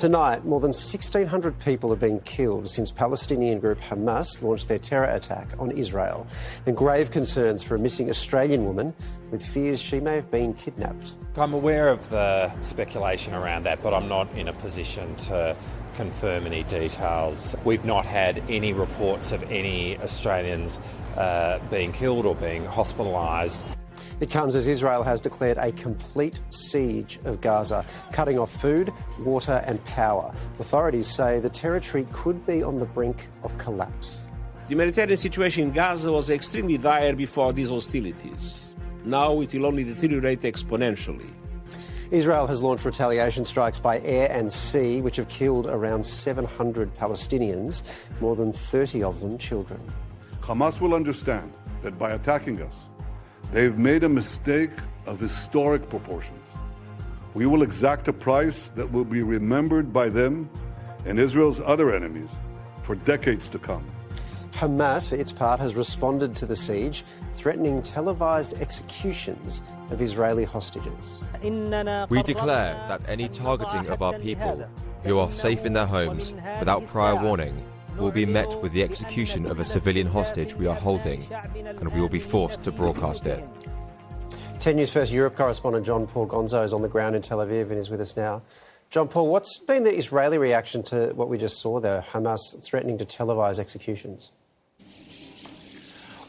Tonight, more than 1,600 people have been killed since Palestinian group Hamas launched their terror attack on Israel, and grave concerns for a missing Australian woman with fears she may have been kidnapped. I'm aware of the speculation around that, but I'm not in a position to confirm any details. We've not had any reports of any Australians being killed or being hospitalised. It comes as Israel has declared a complete siege of Gaza, cutting off food, water and power. Authorities say the territory could be on the brink of collapse. The humanitarian situation in Gaza was extremely dire before these hostilities. Now it will only deteriorate exponentially. Israel has launched retaliation strikes by air and sea, which have killed around 700 Palestinians, more than 30 of them children. Hamas will understand that by attacking us, they've made a mistake of historic proportions. We will exact a price that will be remembered by them and Israel's other enemies for decades to come. Hamas, for its part, has responded to the siege, threatening televised executions of Israeli hostages. We declare that any targeting of our people who are safe in their homes without prior warning will be met with the execution of a civilian hostage we are holding, and we will be forced to broadcast it. 10 News First Europe correspondent John Paul Gonzo is on the ground in Tel Aviv and is with us now. John Paul, what's been the Israeli reaction to what we just saw there, Hamas threatening to televise executions?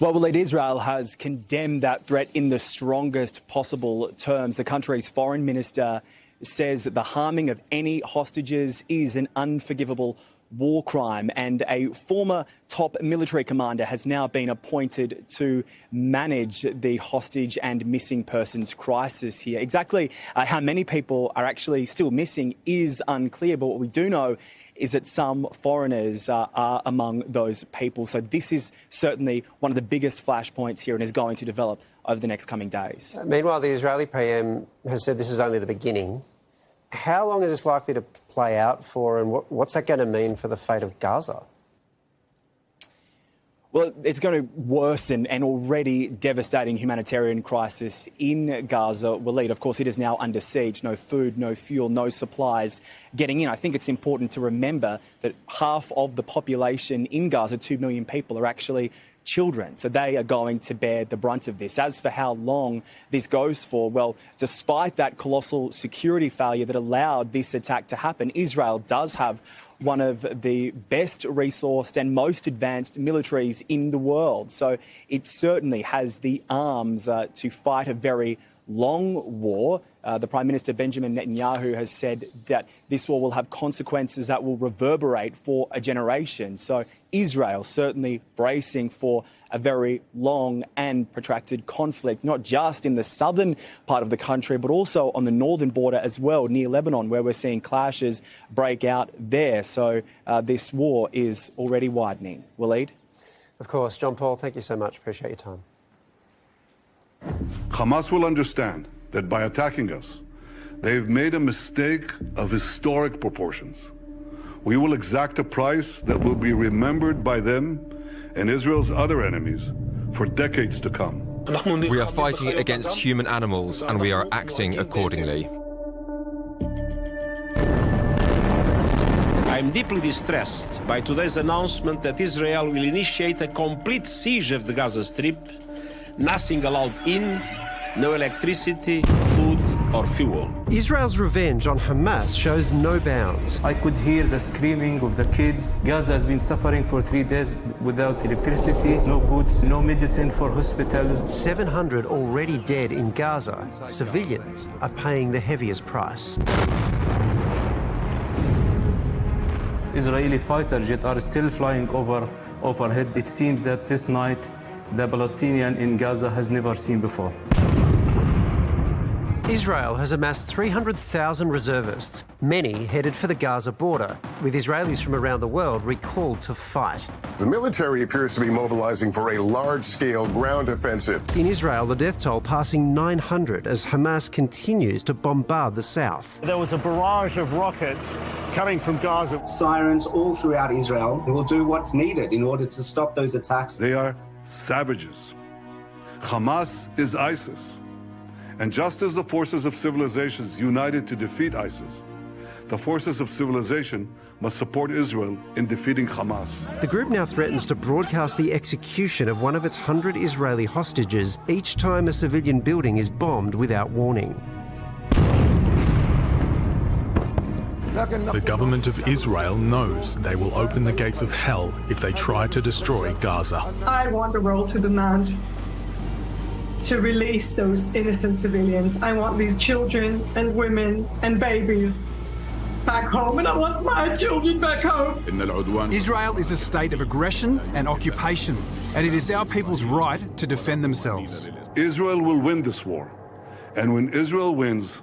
Well, Israel has condemned that threat in the strongest possible terms. The country's foreign minister says that the harming of any hostages is an unforgivable war crime, and a former top military commander has now been appointed to manage the hostage and missing persons crisis here. Exactly how many people are actually still missing is unclear, but what we do know is that some foreigners are among those people. So this is certainly one of the biggest flashpoints here and is going to develop over the next coming days. Meanwhile, the Israeli PM has said this is only the beginning. How long is this likely to play out for, and what's that going to mean for the fate of Gaza? Well, it's going to worsen an already devastating humanitarian crisis in Gaza. Waleed, of course, it is now under siege. No food, no fuel, no supplies getting in. I think it's important to remember that half of the population in Gaza, 2 million people, are actually children. So they are going to bear the brunt of this. As for how long this goes for, well, despite that colossal security failure that allowed this attack to happen, Israel does have one of the best resourced and most advanced militaries in the world. So it certainly has the arms to fight a very long war. The Prime Minister Benjamin Netanyahu has said that this war will have consequences that will reverberate for a generation. So Israel certainly bracing for a very long and protracted conflict, not just in the southern part of the country, but also on the northern border as well, near Lebanon, where we're seeing clashes break out there. So this war is already widening. Waleed? Of course. John Paul, thank you so much. Appreciate your time. Hamas will understand that by attacking us, they've made a mistake of historic proportions. We will exact a price that will be remembered by them and Israel's other enemies for decades to come. We are fighting against human animals, and we are acting accordingly. I am deeply distressed by today's announcement that Israel will initiate a complete siege of the Gaza Strip. Nothing allowed in, no electricity, food or fuel. Israel's revenge on Hamas shows no bounds. I could hear the screaming of the kids. Gaza has been suffering for 3 days without electricity, no goods, no medicine for hospitals. 700 already dead in Gaza. Civilians are paying the heaviest price. Israeli fighter jets are still flying overhead. It seems that this night the Palestinian in Gaza has never seen before. Israel has amassed 300,000 reservists, many headed for the Gaza border, with Israelis from around the world recalled to fight. The military appears to be mobilizing for a large-scale ground offensive. In Israel, the death toll passing 900 as Hamas continues to bombard the south. There was a barrage of rockets coming from Gaza. Sirens all throughout Israel who will do what's needed in order to stop those attacks. They are savages. Hamas is ISIS. And just as the forces of civilizations united to defeat ISIS, the forces of civilization must support Israel in defeating Hamas. The group now threatens to broadcast the execution of one of its 100 Israeli hostages each time a civilian building is bombed without warning. The government of Israel knows they will open the gates of hell if they try to destroy Gaza. I want the world to demand to release those innocent civilians. I want these children and women and babies back home, and I want my children back home. Israel is a state of aggression and occupation, and it is our people's right to defend themselves. Israel will win this war, and when Israel wins,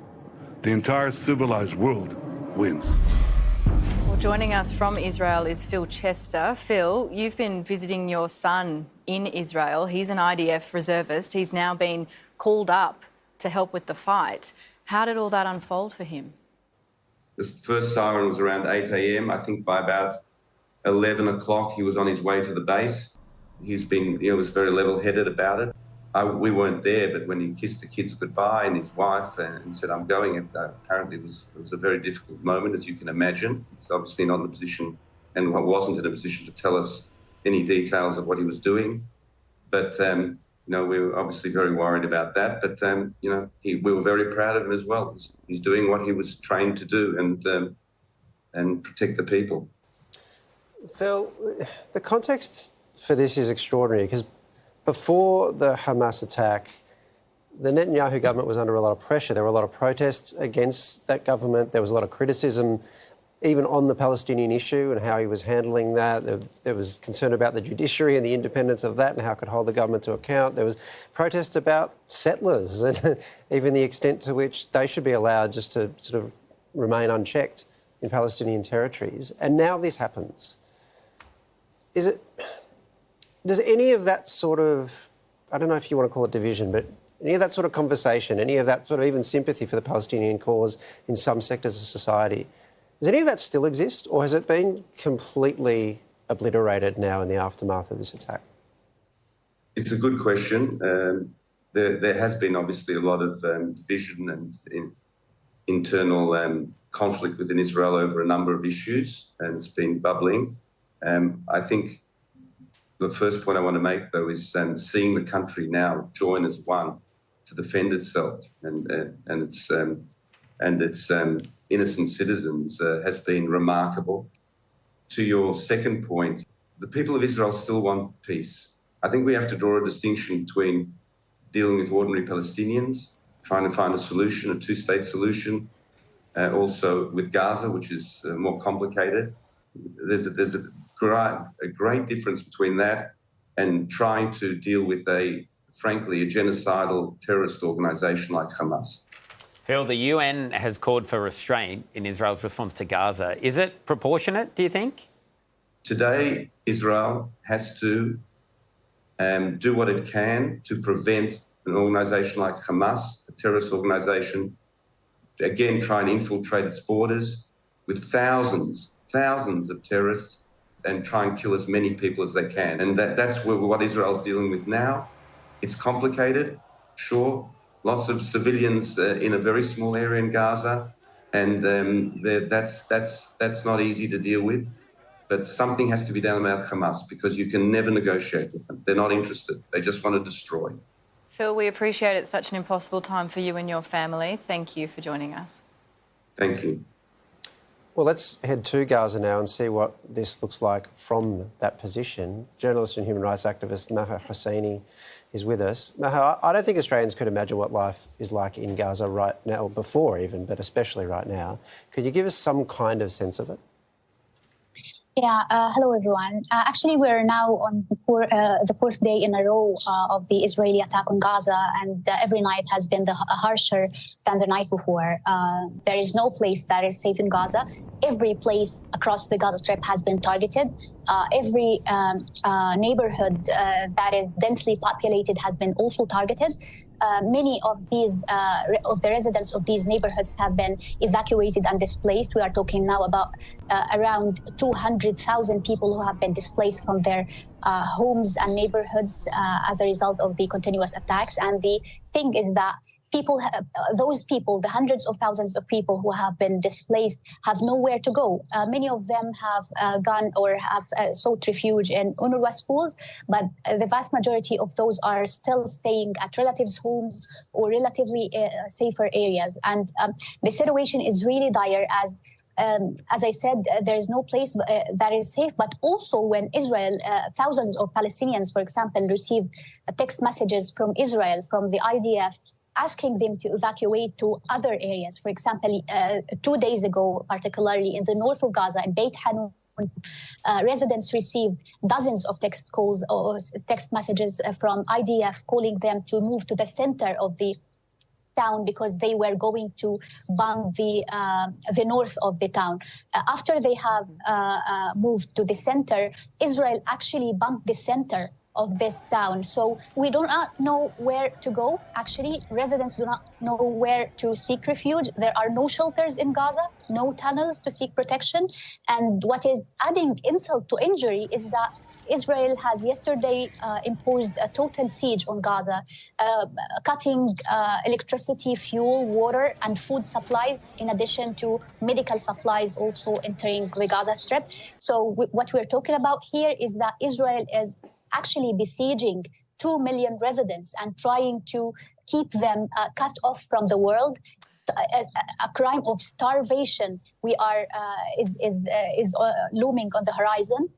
the entire civilized world wins. Well, joining us from Israel is Phil Chester. Phil, you've been visiting your son in Israel. He's an IDF reservist. He's now been called up to help with the fight. How did all that unfold for him? The first siren was around 8 a.m. I think by about 11 o'clock he was on his way to the base. He's been, was very level-headed about it. We weren't there, but when he kissed the kids goodbye and his wife and said, "I'm going," apparently it was a very difficult moment, as you can imagine. He's obviously not in a position, and wasn't in a position to tell us any details of what he was doing. But, we were obviously very worried about that. But, we were very proud of him as well. He's doing what he was trained to do and protect the people. Phil, the context for this is extraordinary because before the Hamas attack, the Netanyahu government was under a lot of pressure. There were a lot of protests against that government. There was a lot of criticism even on the Palestinian issue and how he was handling that. There was concern about the judiciary and the independence of that and how it could hold the government to account. There was protests about settlers and even the extent to which they should be allowed just to sort of remain unchecked in Palestinian territories. And now this happens. Does any of that sort of, I don't know if you want to call it division, but any of that sort of conversation, any of that sort of even sympathy for the Palestinian cause in some sectors of society, does any of that still exist, or has it been completely obliterated now in the aftermath of this attack? It's a good question. There has been obviously a lot of division and internal conflict within Israel over a number of issues, and it's been bubbling. I think the first point I want to make, though, is seeing the country now join as one to defend itself and its innocent citizens has been remarkable. To your second point, the people of Israel still want peace. I think we have to draw a distinction between dealing with ordinary Palestinians, trying to find a solution, a two-state solution, also with Gaza, which is more complicated. There's a great difference between that and trying to deal with frankly, a genocidal terrorist organisation like Hamas. Phil, the UN has called for restraint in Israel's response to Gaza. Is it proportionate, do you think? Today, Israel has to do what it can to prevent an organisation like Hamas, a terrorist organisation, to again try and infiltrate its borders with thousands of terrorists and try and kill as many people as they can. And that's what Israel's dealing with now. It's complicated, sure. Lots of civilians in a very small area in Gaza, and that's not easy to deal with. But something has to be done about Hamas because you can never negotiate with them. They're not interested. They just want to destroy. Phil, we appreciate it's such an impossible time for you and your family. Thank you for joining us. Thank you. Well, let's head to Gaza now and see what this looks like from that position. Journalist and human rights activist Maha Hussaini is with us. Maha, I don't think Australians could imagine what life is like in Gaza right now, or before even, but especially right now. Could you give us some kind of sense of it? Yeah, hello everyone. Actually, we're now on the fourth day in a row of the Israeli attack on Gaza, and every night has been harsher than the night before. There is no place that is safe in Gaza. Every place across the Gaza Strip has been targeted. Every neighborhood that is densely populated has been also targeted. Many of the residents of these neighborhoods have been evacuated and displaced. We are talking now about around 200,000 people who have been displaced from their homes and neighborhoods as a result of the continuous attacks. And the thing is that those people, the hundreds of thousands of people who have been displaced, have nowhere to go. Many of them have gone or have sought refuge in UNRWA schools, but the vast majority of those are still staying at relatives' homes or relatively safer areas. And the situation is really dire as I said, there is no place that is safe, but also when Israel, thousands of Palestinians, for example, received text messages from Israel, from the IDF, asking them to evacuate to other areas. For example, 2 days ago, particularly in the north of Gaza, in Beit Hanun, residents received dozens of text calls or text messages from IDF calling them to move to the center of the town because they were going to bomb the north of the town. After they have moved to the center, Israel actually bombed the center of this town. So we do not know where to go. Actually, residents do not know where to seek refuge. There are no shelters in Gaza, no tunnels to seek protection. And what is adding insult to injury is that Israel has yesterday imposed a total siege on Gaza, cutting electricity, fuel, water, and food supplies, in addition to medical supplies also entering the Gaza Strip. So what we're talking about here is that Israel is actually besieging 2 million residents and trying to keep them cut off from the world. A crime of starvation is looming on the horizon.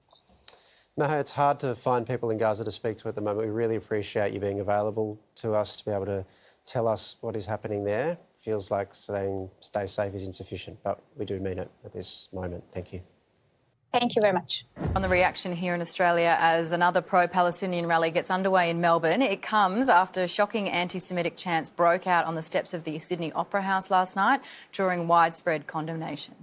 Maha, it's hard to find people in Gaza to speak to at the moment. We really appreciate you being available to us to be able to tell us what is happening there. Feels like saying stay safe is insufficient, but we do mean it at this moment. Thank you. Thank you very much. On the reaction here in Australia as another pro-Palestinian rally gets underway in Melbourne, it comes after shocking anti-Semitic chants broke out on the steps of the Sydney Opera House last night, drawing widespread condemnation.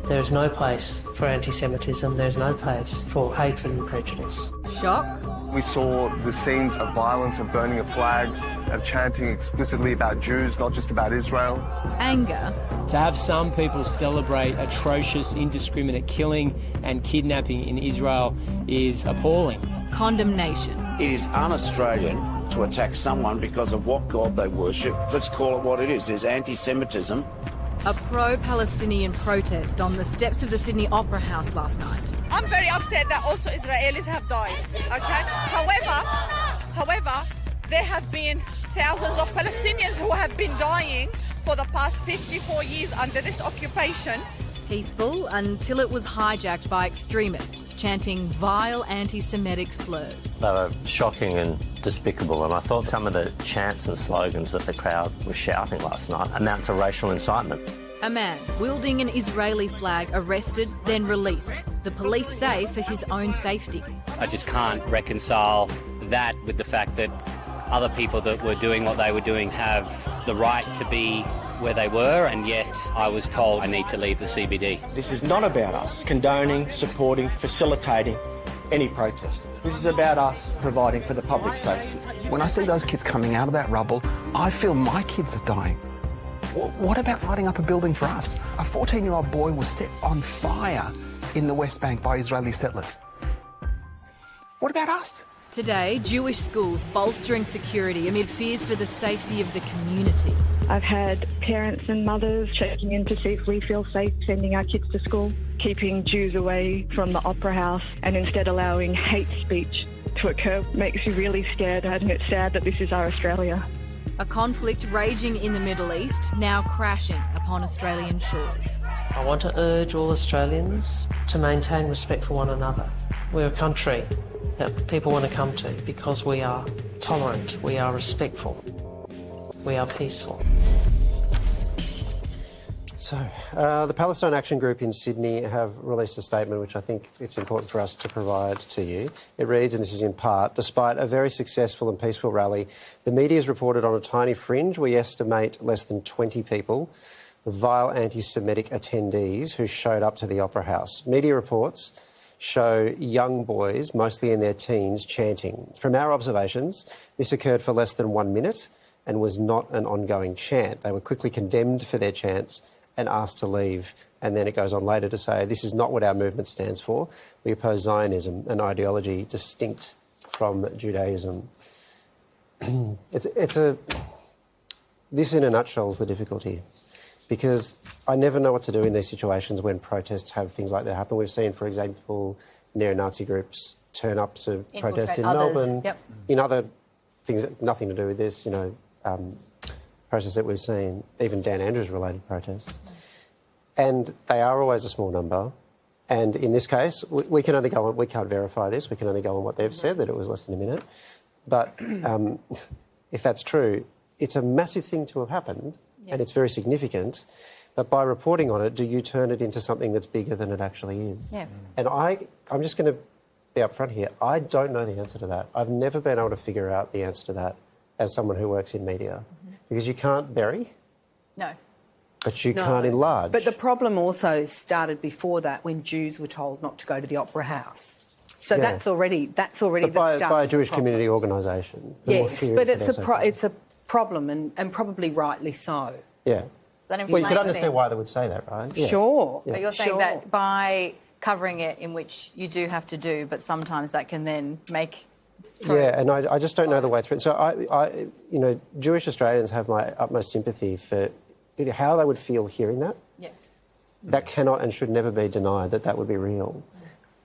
There's no place for anti-Semitism. There's no place for hatred and prejudice. Shock. We saw the scenes of violence, of burning of flags, of chanting explicitly about Jews, not just about Israel. Anger. To have some people celebrate atrocious, indiscriminate killing and kidnapping in Israel is appalling. Condemnation. It is un-Australian to attack someone because of what God they worship. Let's call it what it is. There's anti-Semitism. A pro-Palestinian protest on the steps of the Sydney Opera House last night. I'm very upset that also Israelis have died, okay? However, there have been thousands of Palestinians who have been dying for the past 54 years under this occupation. Peaceful until it was hijacked by extremists chanting vile anti-Semitic slurs. They were shocking and despicable, and I thought some of the chants and slogans that the crowd was shouting last night amount to racial incitement. A man wielding an Israeli flag arrested, then released. The police say for his own safety. I just can't reconcile that with the fact that other people that were doing what they were doing have the right to be where they were, and yet I was told I need to leave the CBD. This is not about us condoning, supporting, facilitating any protest. This is about us providing for the public safety. When I see those kids coming out of that rubble, I feel my kids are dying. What about lighting up a building for us? A 14-year-old boy was set on fire in the West Bank by Israeli settlers. What about us? Today, Jewish schools bolstering security amid fears for the safety of the community. I've had parents and mothers checking in to see if we feel safe sending our kids to school, keeping Jews away from the Opera House and instead allowing hate speech to occur makes you really scared, and it's sad that this is our Australia. A conflict raging in the Middle East, now crashing upon Australian shores. I want to urge all Australians to maintain respect for one another. We're a country that people want to come to because we are tolerant, we are respectful, we are peaceful. So, the Palestine Action Group in Sydney have released a statement which I think it's important for us to provide to you. It reads, and this is in part, despite a very successful and peaceful rally, the media has reported on a tiny fringe, we estimate less than 20 people, the vile anti-Semitic attendees who showed up to the Opera House. Media reports show young boys, mostly in their teens, chanting. From our observations, this occurred for less than 1 minute and was not an ongoing chant. They were quickly condemned for their chants and asked to leave. And then it goes on later to say, this is not what our movement stands for. We oppose Zionism, an ideology distinct from Judaism. It's this in a nutshell is the difficulty, because I never know what to do in these situations when protests have things like that happen. We've seen, for example, neo-Nazi groups turn up to protest in Melbourne, in other things, nothing to do with this, protests that we've seen, even Dan Andrews-related protests. And they are always a small number. And in this case, we can only go on, we can't verify this, we can only go on what they've said, that it was less than a minute. But if that's true, it's a massive thing to have happened, and it's very significant. But by reporting on it, do you turn it into something that's bigger than it actually is? Yeah. And I'm just going to be upfront here. I don't know the answer to that. I've never been able to figure out the answer to that as someone who works in media. Because you can't bury. No. But you can't enlarge. But the problem also started before that, when Jews were told not to go to the Opera House. So that's already but the start by a of Jewish the problem. community organisation. Yes, but it's a problem, and probably rightly so. Yeah. That Well, you could understand why they would say that, right? Yeah. Sure. But you're saying that by covering it, in which you do have to do, but sometimes that can then make... Yeah, and I just don't know the way through it. So, Jewish Australians have my utmost sympathy for how they would feel hearing that. Yes. That cannot and should never be denied that would be real.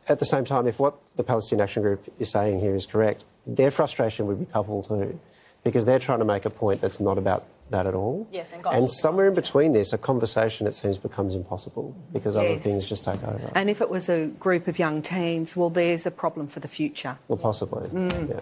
At the same time, if what the Palestinian Action Group is saying here is correct, their frustration would be palpable too, because they're trying to make a point that's not about that at all. Yes, and somewhere in between this, a conversation, it seems, becomes impossible because other things just take over. And if it was a group of young teens, well, there's a problem for the future. Well, possibly, yeah.